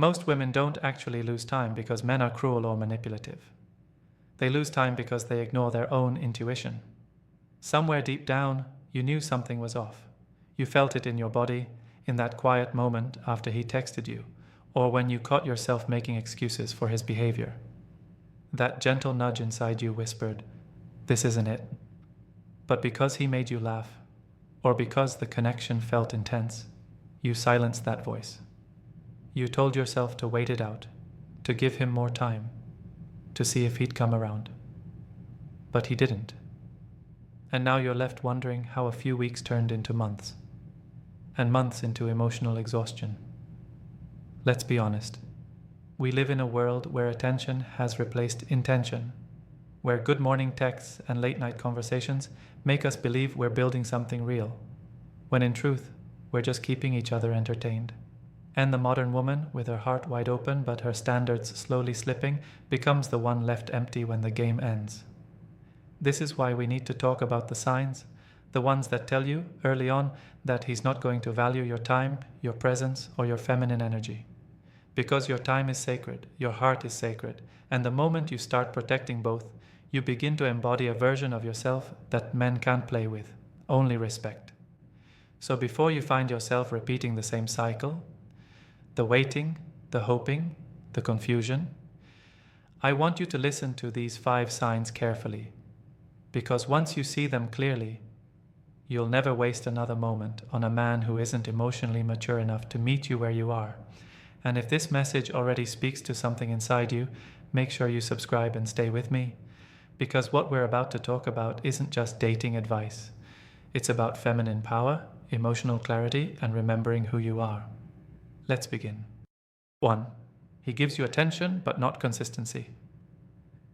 Most women don't actually lose time because men are cruel or manipulative. They lose time because they ignore their own intuition. Somewhere deep down, you knew something was off. You felt it in your body, in that quiet moment after he texted you, or when you caught yourself making excuses for his behavior. That gentle nudge inside you whispered, "This isn't it." But because he made you laugh, or because the connection felt intense, you silenced that voice. You told yourself to wait it out, to give him more time, to see if he'd come around. But he didn't. And now you're left wondering how a few weeks turned into months, and months into emotional exhaustion. Let's be honest. We live in a world where attention has replaced intention, where good morning texts and late night conversations make us believe we're building something real, when in truth, we're just keeping each other entertained. And the modern woman, with her heart wide open but her standards slowly slipping, becomes the one left empty when the game ends. This is why we need to talk about the signs, the ones that tell you, early on, that he's not going to value your time, your presence, or your feminine energy. Because your time is sacred, your heart is sacred, and the moment you start protecting both, you begin to embody a version of yourself that men can't play with, only respect. So before you find yourself repeating the same cycle, the waiting, the hoping, the confusion, I want you to listen to these 5 signs carefully, because once you see them clearly, you'll never waste another moment on a man who isn't emotionally mature enough to meet you where you are. And if this message already speaks to something inside you, make sure you subscribe and stay with me, because what we're about to talk about isn't just dating advice. It's about feminine power, emotional clarity, and remembering who you are. Let's begin. 1. He gives you attention, but not consistency.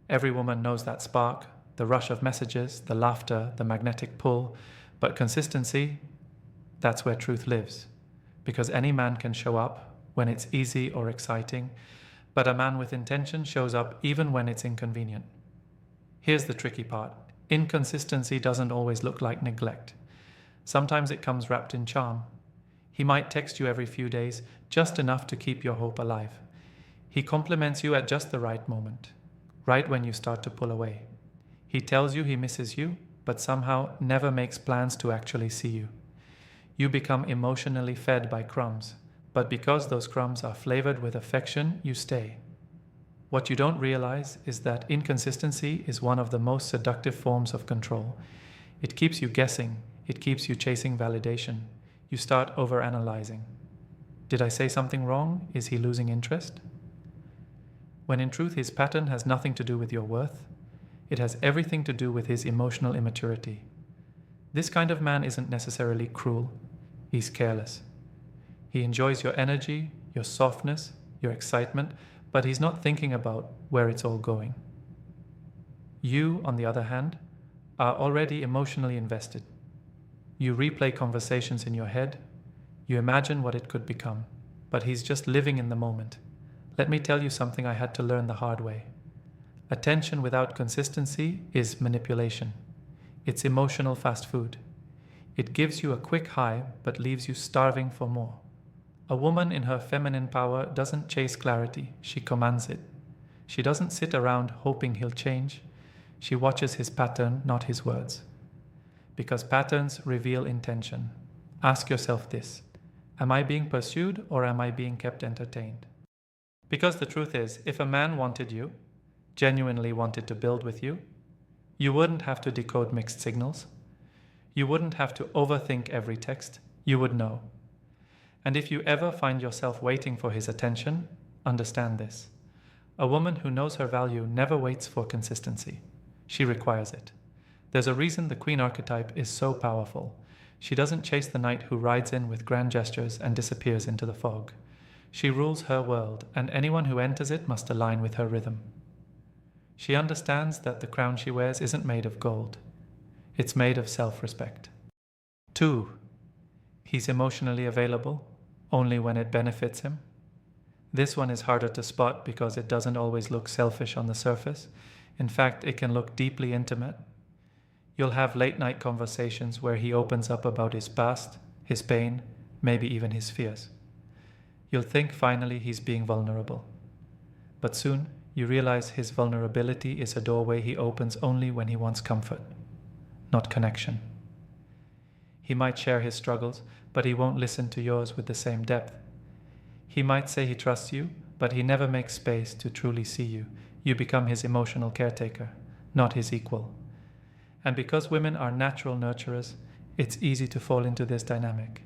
Every woman knows that spark, the rush of messages, the laughter, the magnetic pull, but consistency, that's where truth lives. Because any man can show up when it's easy or exciting, but a man with intention shows up even when it's inconvenient. Here's the tricky part. Inconsistency doesn't always look like neglect. Sometimes it comes wrapped in charm. He might text you every few days, just enough to keep your hope alive. He compliments you at just the right moment, right when you start to pull away. He tells you he misses you, but somehow never makes plans to actually see you. You become emotionally fed by crumbs, but because those crumbs are flavored with affection, you stay. What you don't realize is that inconsistency is one of the most seductive forms of control. It keeps you guessing, it keeps you chasing validation. You start overanalyzing. Did I say something wrong? Is he losing interest? When in truth his pattern has nothing to do with your worth, it has everything to do with his emotional immaturity. This kind of man isn't necessarily cruel, he's careless. He enjoys your energy, your softness, your excitement, but he's not thinking about where it's all going. You, on the other hand, are already emotionally invested. You replay conversations in your head, you imagine what it could become, but he's just living in the moment. Let me tell you something I had to learn the hard way. Attention without consistency is manipulation. It's emotional fast food. It gives you a quick high, but leaves you starving for more. A woman in her feminine power doesn't chase clarity, she commands it. She doesn't sit around hoping he'll change. She watches his pattern, not his words. Because patterns reveal intention. Ask yourself this: am I being pursued or am I being kept entertained? Because the truth is, if a man wanted you, genuinely wanted to build with you, you wouldn't have to decode mixed signals. You wouldn't have to overthink every text. You would know. And if you ever find yourself waiting for his attention, understand this. A woman who knows her value never waits for consistency. She requires it. There's a reason the queen archetype is so powerful. She doesn't chase the knight who rides in with grand gestures and disappears into the fog. She rules her world, and anyone who enters it must align with her rhythm. She understands that the crown she wears isn't made of gold. It's made of self-respect. 2. He's emotionally available, only when it benefits him. This one is harder to spot because it doesn't always look selfish on the surface. In fact, it can look deeply intimate. You'll have late-night conversations where he opens up about his past, his pain, maybe even his fears. You'll think finally he's being vulnerable. But soon, you realize his vulnerability is a doorway he opens only when he wants comfort, not connection. He might share his struggles, but he won't listen to yours with the same depth. He might say he trusts you, but he never makes space to truly see you. You become his emotional caretaker, not his equal. And because women are natural nurturers, it's easy to fall into this dynamic.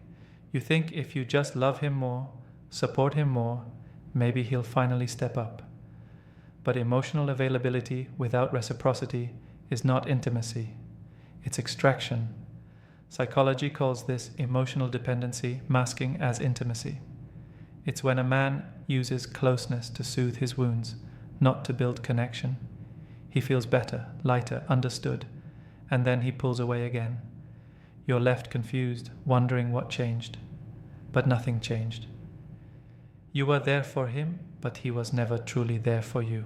You think if you just love him more, support him more, maybe he'll finally step up. But emotional availability without reciprocity is not intimacy. It's extraction. Psychology calls this emotional dependency masking as intimacy. It's when a man uses closeness to soothe his wounds, not to build connection. He feels better, lighter, understood, and then he pulls away again. You're left confused, wondering what changed. But nothing changed. You were there for him, but he was never truly there for you.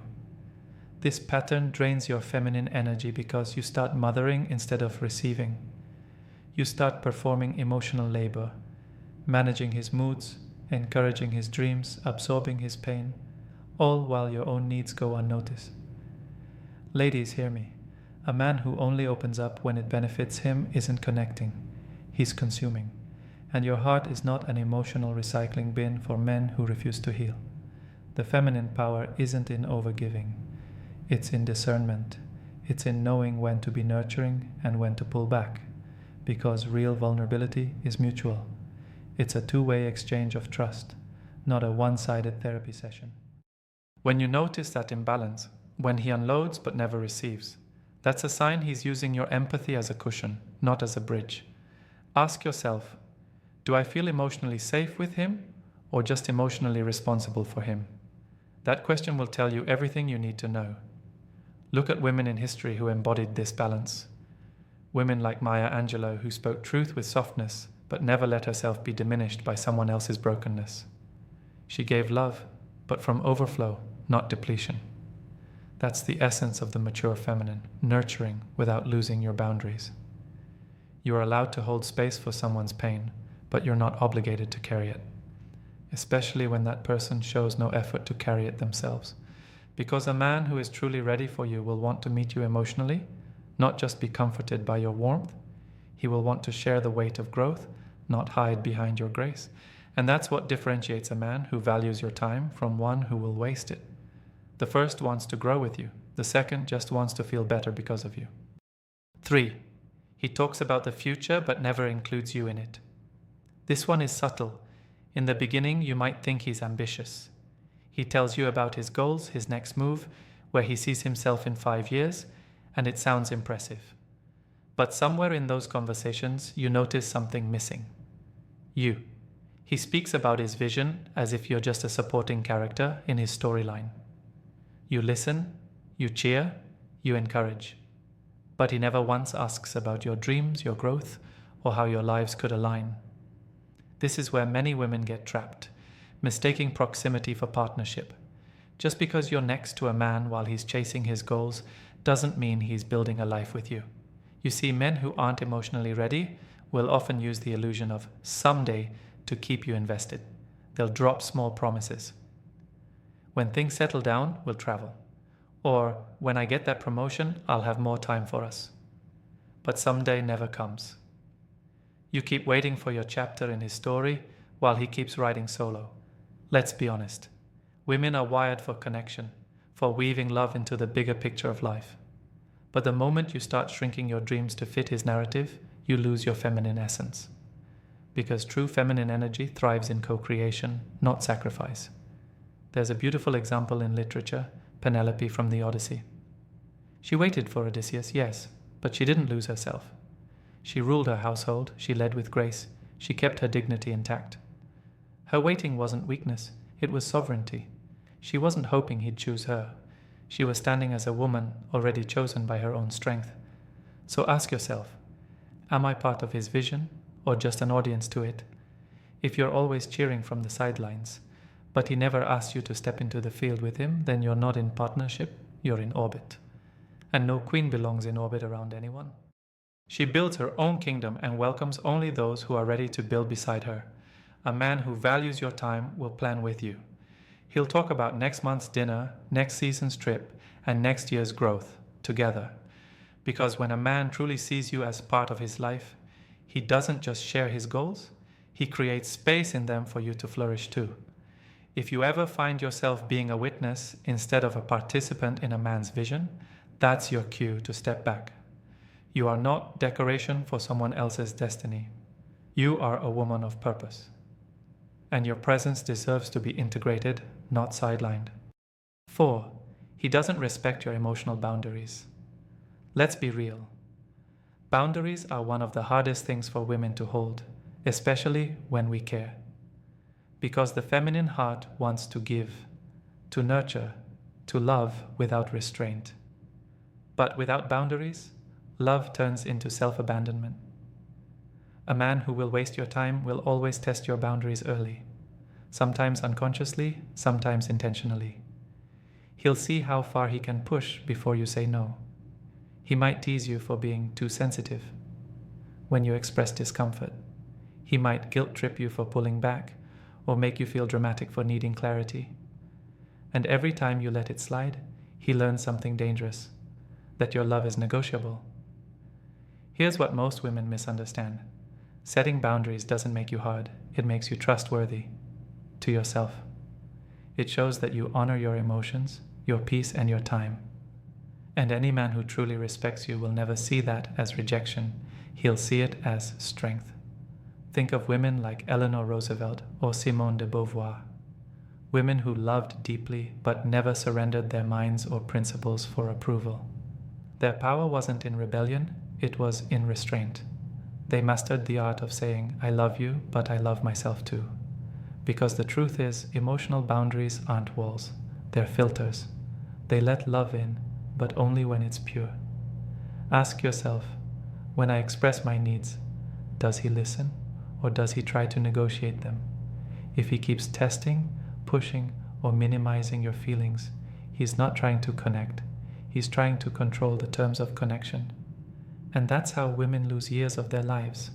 This pattern drains your feminine energy because you start mothering instead of receiving. You start performing emotional labor, managing his moods, encouraging his dreams, absorbing his pain, all while your own needs go unnoticed. Ladies, hear me. A man who only opens up when it benefits him isn't connecting. He's consuming. And your heart is not an emotional recycling bin for men who refuse to heal. The feminine power isn't in overgiving. It's in discernment. It's in knowing when to be nurturing and when to pull back. Because real vulnerability is mutual. It's a two-way exchange of trust, not a one-sided therapy session. When you notice that imbalance, when he unloads but never receives, that's a sign he's using your empathy as a cushion, not as a bridge. Ask yourself, do I feel emotionally safe with him or just emotionally responsible for him? That question will tell you everything you need to know. Look at women in history who embodied this balance. Women like Maya Angelou who spoke truth with softness but never let herself be diminished by someone else's brokenness. She gave love, but from overflow, not depletion. That's the essence of the mature feminine, nurturing without losing your boundaries. You are allowed to hold space for someone's pain, but you're not obligated to carry it, especially when that person shows no effort to carry it themselves. Because a man who is truly ready for you will want to meet you emotionally, not just be comforted by your warmth. He will want to share the weight of growth, not hide behind your grace. And that's what differentiates a man who values your time from one who will waste it. The first wants to grow with you. The second just wants to feel better because of you. 3. He talks about the future but never includes you in it. This one is subtle. In the beginning, you might think he's ambitious. He tells you about his goals, his next move, where he sees himself in 5 years, and it sounds impressive. But somewhere in those conversations, you notice something missing. You. He speaks about his vision as if you're just a supporting character in his storyline. You listen, you cheer, you encourage. But he never once asks about your dreams, your growth, or how your lives could align. This is where many women get trapped, mistaking proximity for partnership. Just because you're next to a man while he's chasing his goals doesn't mean he's building a life with you. You see, men who aren't emotionally ready will often use the illusion of someday to keep you invested. They'll drop small promises. When things settle down, we'll travel. Or, when I get that promotion, I'll have more time for us. But someday never comes. You keep waiting for your chapter in his story while he keeps writing solo. Let's be honest. Women are wired for connection, for weaving love into the bigger picture of life. But the moment you start shrinking your dreams to fit his narrative, you lose your feminine essence. Because true feminine energy thrives in co-creation, not sacrifice. There's a beautiful example in literature, Penelope from the Odyssey. She waited for Odysseus, yes, but she didn't lose herself. She ruled her household, she led with grace, she kept her dignity intact. Her waiting wasn't weakness, it was sovereignty. She wasn't hoping he'd choose her. She was standing as a woman already chosen by her own strength. So ask yourself, am I part of his vision or just an audience to it? If you're always cheering from the sidelines, but he never asks you to step into the field with him, then you're not in partnership, you're in orbit. And no queen belongs in orbit around anyone. She builds her own kingdom and welcomes only those who are ready to build beside her. A man who values your time will plan with you. He'll talk about next month's dinner, next season's trip, and next year's growth together. Because when a man truly sees you as part of his life, he doesn't just share his goals, he creates space in them for you to flourish too. If you ever find yourself being a witness instead of a participant in a man's vision, that's your cue to step back. You are not decoration for someone else's destiny. You are a woman of purpose. And your presence deserves to be integrated, not sidelined. 4. He doesn't respect your emotional boundaries. Let's be real. Boundaries are one of the hardest things for women to hold, especially when we care. Because the feminine heart wants to give, to nurture, to love without restraint. But without boundaries, love turns into self-abandonment. A man who will waste your time will always test your boundaries early, sometimes unconsciously, sometimes intentionally. He'll see how far he can push before you say no. He might tease you for being too sensitive when you express discomfort. He might guilt trip you for pulling back or make you feel dramatic for needing clarity. And every time you let it slide, he learns something dangerous, that your love is negotiable. Here's what most women misunderstand. Setting boundaries doesn't make you hard, it makes you trustworthy to yourself. It shows that you honor your emotions, your peace, and your time. And any man who truly respects you will never see that as rejection. He'll see it as strength. Think of women like Eleanor Roosevelt or Simone de Beauvoir. Women who loved deeply but never surrendered their minds or principles for approval. Their power wasn't in rebellion, it was in restraint. They mastered the art of saying, "I love you, but I love myself too." Because the truth is, emotional boundaries aren't walls, they're filters. They let love in, but only when it's pure. Ask yourself, when I express my needs, does he listen, or does he try to negotiate them? If he keeps testing, pushing, or minimizing your feelings, he's not trying to connect, he's trying to control the terms of connection. And that's how women lose years of their lives,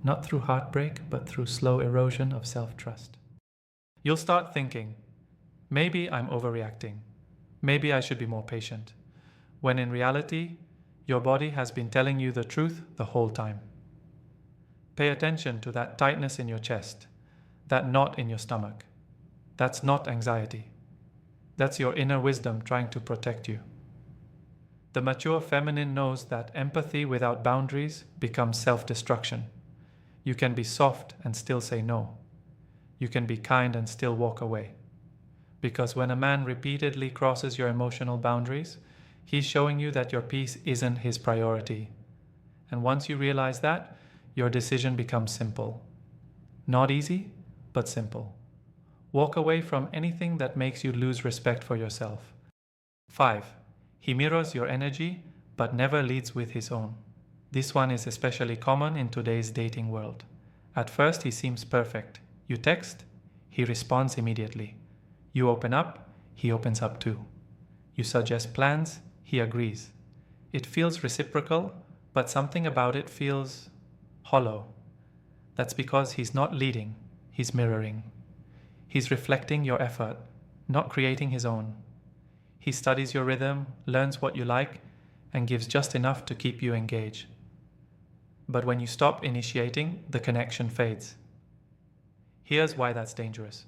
not through heartbreak, but through slow erosion of self-trust. You'll start thinking, maybe I'm overreacting, maybe I should be more patient, when in reality, your body has been telling you the truth the whole time. Pay attention to that tightness in your chest, that knot in your stomach. That's not anxiety. That's your inner wisdom trying to protect you. The mature feminine knows that empathy without boundaries becomes self-destruction. You can be soft and still say no. You can be kind and still walk away. Because when a man repeatedly crosses your emotional boundaries, he's showing you that your peace isn't his priority. And once you realize that, your decision becomes simple. Not easy, but simple. Walk away from anything that makes you lose respect for yourself. 5. He mirrors your energy, but never leads with his own. This one is especially common in today's dating world. At first, he seems perfect. You text, he responds immediately. You open up, he opens up too. You suggest plans, he agrees. It feels reciprocal, but something about it feels hollow. That's because he's not leading, he's mirroring. He's reflecting your effort, not creating his own. He studies your rhythm, learns what you like, and gives just enough to keep you engaged. But when you stop initiating, the connection fades. Here's why that's dangerous.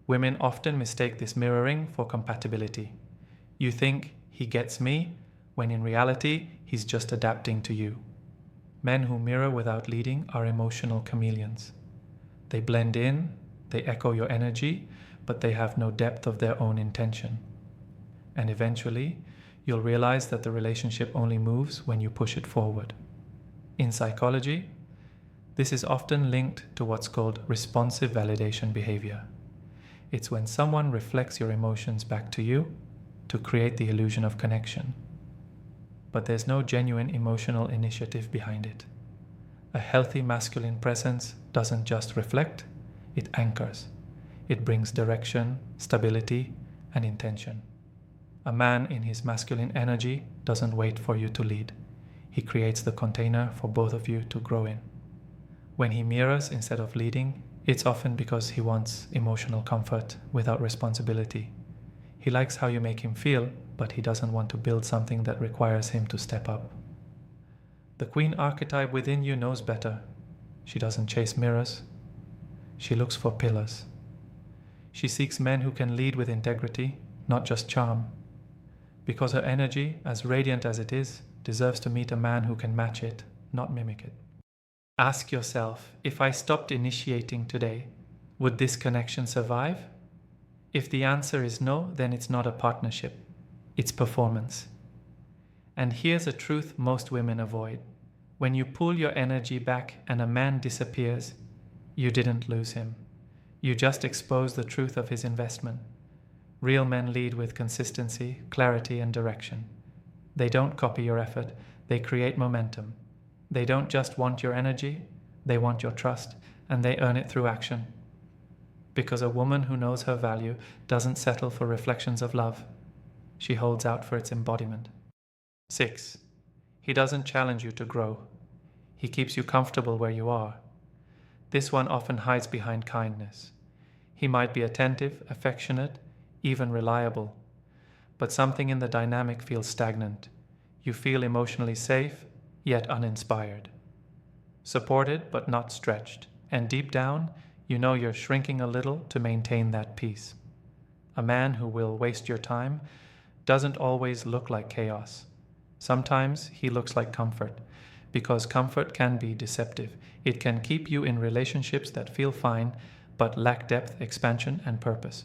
Women often mistake this mirroring for compatibility. You think, he gets me, when in reality, he's just adapting to you. Men who mirror without leading are emotional chameleons. They blend in, they echo your energy, but they have no depth of their own intention. And eventually, you'll realize that the relationship only moves when you push it forward. In psychology, this is often linked to what's called responsive validation behavior. It's when someone reflects your emotions back to you to create the illusion of connection. But there's no genuine emotional initiative behind it. A healthy masculine presence doesn't just reflect, it anchors. It brings direction, stability, and intention. A man in his masculine energy doesn't wait for you to lead. He creates the container for both of you to grow in. When he mirrors instead of leading, It's often because he wants emotional comfort without responsibility. He likes how you make him feel, but he doesn't want to build something that requires him to step up. The queen archetype within you knows better. She doesn't chase mirrors. She looks for pillars. She seeks men who can lead with integrity, not just charm. Because her energy, as radiant as it is, deserves to meet a man who can match it, not mimic it. Ask yourself, if I stopped initiating today, would this connection survive? If the answer is no, then it's not a partnership. It's performance. And here's a truth most women avoid. When you pull your energy back and a man disappears, you didn't lose him. You just exposed the truth of his investment. Real men lead with consistency, clarity, and direction. They don't copy your effort, they create momentum. They don't just want your energy, they want your trust, and they earn it through action. Because a woman who knows her value doesn't settle for reflections of love. She holds out for its embodiment. 6. He doesn't challenge you to grow. He keeps you comfortable where you are. This one often hides behind kindness. He might be attentive, affectionate, even reliable. But something in the dynamic feels stagnant. You feel emotionally safe, yet uninspired. Supported, but not stretched. And deep down, you know you're shrinking a little to maintain that peace. A man who will waste your time doesn't always look like chaos. Sometimes he looks like comfort, because comfort can be deceptive. It can keep you in relationships that feel fine, but lack depth, expansion, and purpose.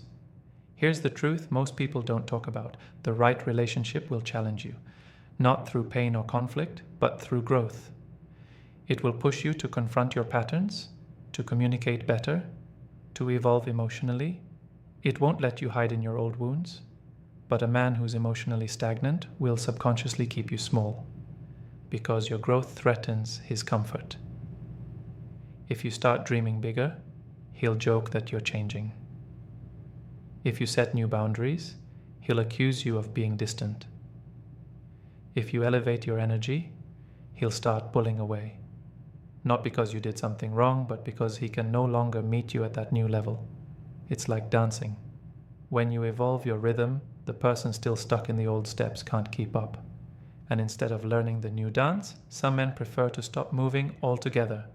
Here's the truth most people don't talk about. The right relationship will challenge you, not through pain or conflict, but through growth. It will push you to confront your patterns, to communicate better, to evolve emotionally. It won't let you hide in your old wounds, but a man who's emotionally stagnant will subconsciously keep you small, because your growth threatens his comfort. If you start dreaming bigger, he'll joke that you're changing. If you set new boundaries, he'll accuse you of being distant. If you elevate your energy, he'll start pulling away. Not because you did something wrong, but because he can no longer meet you at that new level. It's like dancing. When you evolve your rhythm, the person still stuck in the old steps can't keep up. And instead of learning the new dance, some men prefer to stop moving altogether.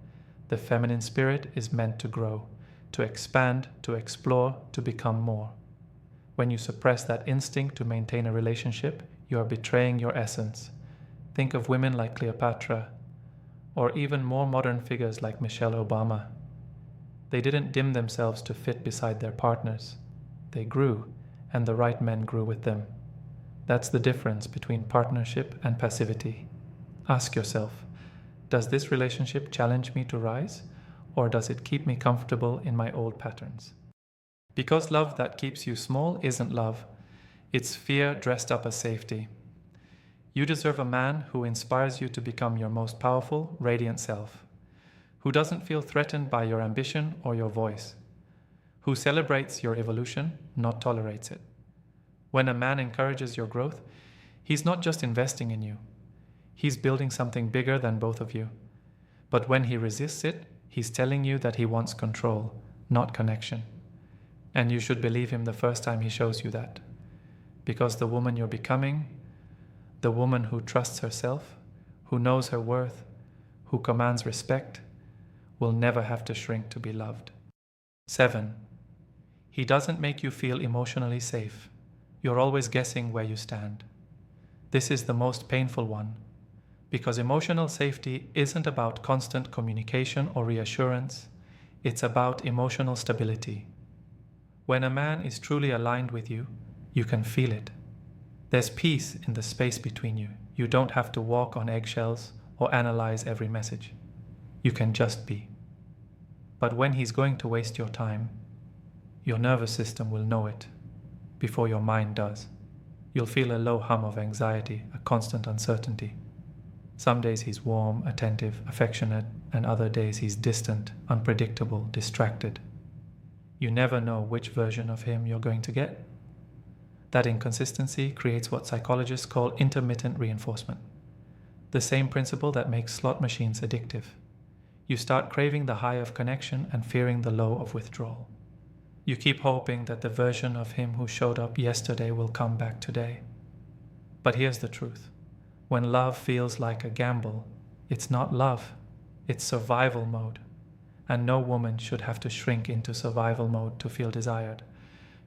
The feminine spirit is meant to grow, to expand, to explore, to become more. When you suppress that instinct to maintain a relationship, you are betraying your essence. Think of women like Cleopatra, or even more modern figures like Michelle Obama. They didn't dim themselves to fit beside their partners. They grew, and the right men grew with them. That's the difference between partnership and passivity. Ask yourself, does this relationship challenge me to rise, or does it keep me comfortable in my old patterns? Because love that keeps you small isn't love. It's fear dressed up as safety. You deserve a man who inspires you to become your most powerful, radiant self, who doesn't feel threatened by your ambition or your voice, who celebrates your evolution, not tolerates it. When a man encourages your growth, he's not just investing in you. He's building something bigger than both of you. But when he resists it, he's telling you that he wants control, not connection. And you should believe him the first time he shows you that. Because the woman you're becoming, the woman who trusts herself, who knows her worth, who commands respect, will never have to shrink to be loved. 7. He doesn't make you feel emotionally safe. You're always guessing where you stand. This is the most painful one, because emotional safety isn't about constant communication or reassurance. It's about emotional stability. When a man is truly aligned with you, you can feel it. There's peace in the space between you. You don't have to walk on eggshells or analyze every message. You can just be. But when he's going to waste your time, your nervous system will know it before your mind does. You'll feel a low hum of anxiety, a constant uncertainty. Some days he's warm, attentive, affectionate, and other days he's distant, unpredictable, distracted. You never know which version of him you're going to get. That inconsistency creates what psychologists call intermittent reinforcement, the same principle that makes slot machines addictive. You start craving the high of connection and fearing the low of withdrawal. You keep hoping that the version of him who showed up yesterday will come back today. But here's the truth. When love feels like a gamble, it's not love, it's survival mode. And no woman should have to shrink into survival mode to feel desired.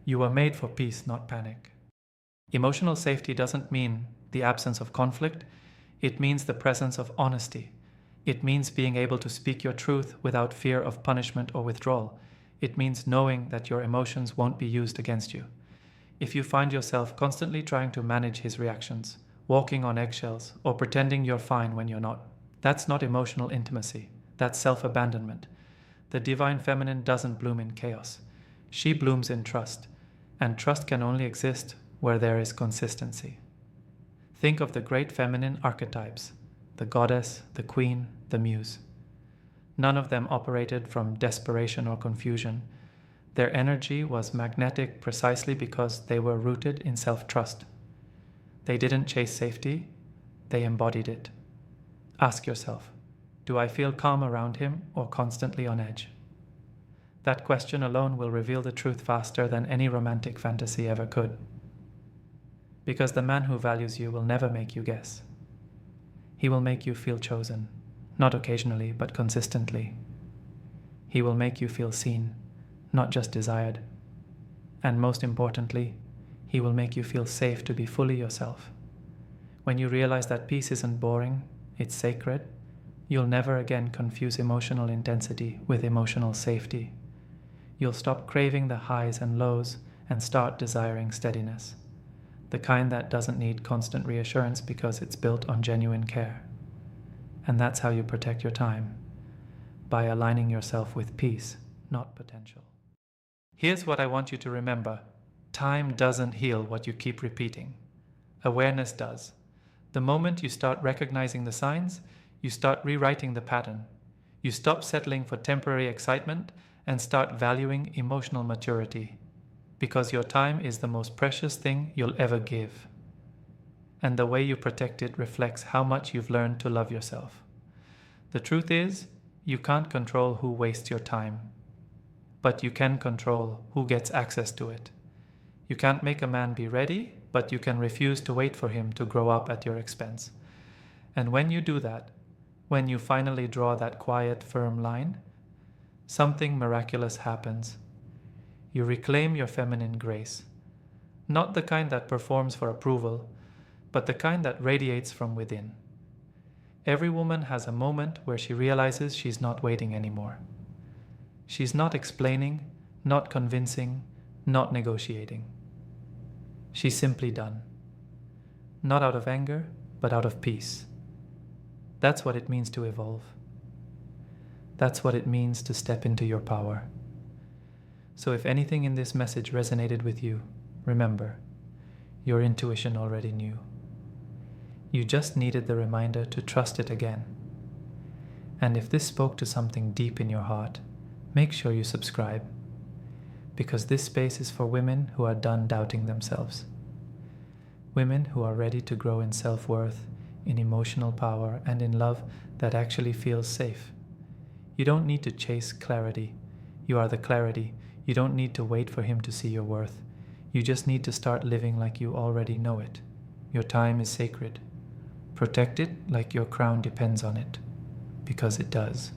You were made for peace, not panic. Emotional safety doesn't mean the absence of conflict, it means the presence of honesty. It means being able to speak your truth without fear of punishment or withdrawal. It means knowing that your emotions won't be used against you. If you find yourself constantly trying to manage his reactions, walking on eggshells, or pretending you're fine when you're not, that's not emotional intimacy. That's self-abandonment. The divine feminine doesn't bloom in chaos. She blooms in trust, and trust can only exist where there is consistency. Think of the great feminine archetypes, the goddess, the queen, the muse. None of them operated from desperation or confusion. Their energy was magnetic precisely because they were rooted in self-trust. They didn't chase safety, they embodied it. Ask yourself, do I feel calm around him or constantly on edge? That question alone will reveal the truth faster than any romantic fantasy ever could. Because the man who values you will never make you guess. He will make you feel chosen, not occasionally, but consistently. He will make you feel seen, not just desired. And most importantly, he will make you feel safe to be fully yourself. When you realize that peace isn't boring, it's sacred, you'll never again confuse emotional intensity with emotional safety. You'll stop craving the highs and lows and start desiring steadiness, the kind that doesn't need constant reassurance because it's built on genuine care. And that's how you protect your time, by aligning yourself with peace, not potential. Here's what I want you to remember. Time doesn't heal what you keep repeating. Awareness does. The moment you start recognizing the signs, you start rewriting the pattern. You stop settling for temporary excitement and start valuing emotional maturity, because your time is the most precious thing you'll ever give. And the way you protect it reflects how much you've learned to love yourself. The truth is, you can't control who wastes your time, but you can control who gets access to it. You can't make a man be ready, but you can refuse to wait for him to grow up at your expense. And when you do that, when you finally draw that quiet, firm line, something miraculous happens. You reclaim your feminine grace, not the kind that performs for approval, but the kind that radiates from within. Every woman has a moment where she realizes she's not waiting anymore. She's not explaining, not convincing, not negotiating. She's simply done. Not out of anger, but out of peace. That's what it means to evolve. That's what it means to step into your power. So if anything in this message resonated with you, remember, your intuition already knew. You just needed the reminder to trust it again. And if this spoke to something deep in your heart, make sure you subscribe, because this space is for women who are done doubting themselves. Women who are ready to grow in self-worth, in emotional power, and in love that actually feels safe. You don't need to chase clarity. You are the clarity. You don't need to wait for him to see your worth. You just need to start living like you already know it. Your time is sacred. Protect it like your crown depends on it, because it does.